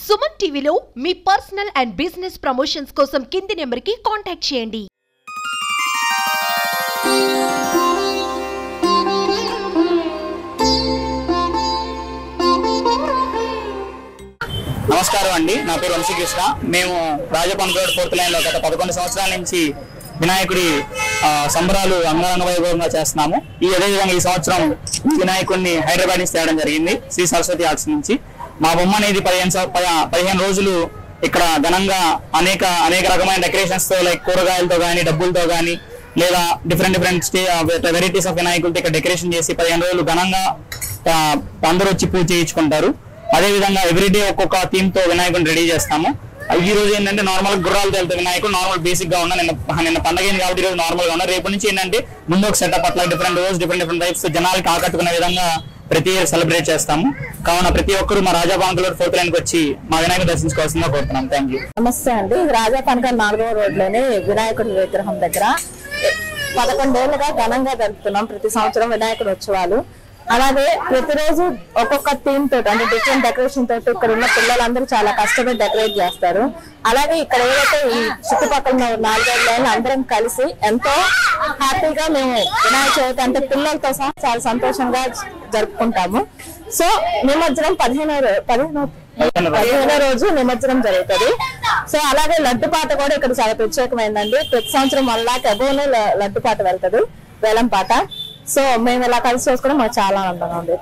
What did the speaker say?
సుమన్ టీవీలో మీ personal and business promotions కోసం కింది నెంబర్కి కాంటాక్ట్ చేయండి. నమస్కారం అండి, నా పేరు వంశీకృష్ణ. మేము రాజపండ్రోడ్ 4th లైన్లో గత 11 సంవత్సరాల నుంచి వినాయకుడి సంబరాలు అంగరంగ వైభవంగా చేస్తున్నాము. అదేవిధంగా ఈ సంవత్సరం వినాయకుడిని హైదరాబాద్ నుంచి తేవడం జరిగింది, శ్రీ సరస్వతి ఆర్ట్స్ నుంచి. మా బొమ్మ అనేది 15 రోజులు ఇక్కడ ఘనంగా అనేక రకమైన డెకరేషన్స్ తో, లైక్ కూరగాయలతో కానీ, డబ్బులతో కానీ, లేదా డిఫరెంట్ వెరైటీస్ ఆఫ్ వినాయకులతో ఇక్కడ డెకరేషన్ చేసి 15 రోజులు ఘనంగా అందరూ వచ్చి పూజ చేయించుకుంటారు. అదేవిధంగా ఎవ్రీడే ఒక్కొక్క థీమ్ తో వినాయకుడిని రెడీ చేస్తాము. ఈ రోజు ఏంటంటే నార్మల్ గుర్రాలు తేలితే వినాయకుడు నార్మల్ బేసిక్ గా ఉన్నా, నిన్న పండగ కాబట్టి ఈ రోజు నార్మల్ గా ఉన్నా. రేపు నుంచి ఏంటంటే ముందు ఒక సెటప్ అట్లా డిఫరెంట్ టైప్స్ జనాలకి ఆకట్టుకునే విధంగా ప్రతి ఇయర్ సెలబ్రేట్ చేస్తాము. కావున ప్రతి ఒక్కరు మా రాజాపానకల్ 4th లైన్కి వచ్చి మా వినాయకుడు దర్శించుకోవాల్సిందిగా కోరుతున్నాం. Thank you. నమస్తే అండి. రాజాపానకల్ 4వ రోడ్లోని వినాయకుడి విగ్రహం దగ్గర 11 ఏళ్లుగా ఘనంగా జరుపుతున్నాం ప్రతి సంవత్సరం వినాయకుడి ఉత్సవాలు. అలాగే ప్రతిరోజు ఒక్కొక్క థీమ్ తోటి, అంటే డిఫరెంట్ డెకరేషన్ తోటి ఇక్కడ ఉన్న పిల్లలందరూ చాలా కష్టపడి డెకరేట్ చేస్తారు. అలాగే ఇక్కడ ఏదైతే ఈ చుట్టుపక్కల 4 ఏళ్ళ అందరం కలిసి ఎంతో హ్యాపీగా మేము వినాయక చవితి అంటే పిల్లలతో సహా చాలా సంతోషంగా జరుపుకుంటాము. సో నిమజ్జనం 15వ రోజు నిమజ్జనం జరుగుతుంది. సో అలాగే లడ్డుపాట కూడా ఇక్కడ చాలా ప్రత్యేకమైందండి. ప్రతి సంవత్సరం 1 lakh అబోనే లడ్డుపాట వెళ్తుంది, వేలం పాట. సో మేము ఇలా కలిసి చేసుకోవడం మాకు చాలా ఆనందంగా ఉంది.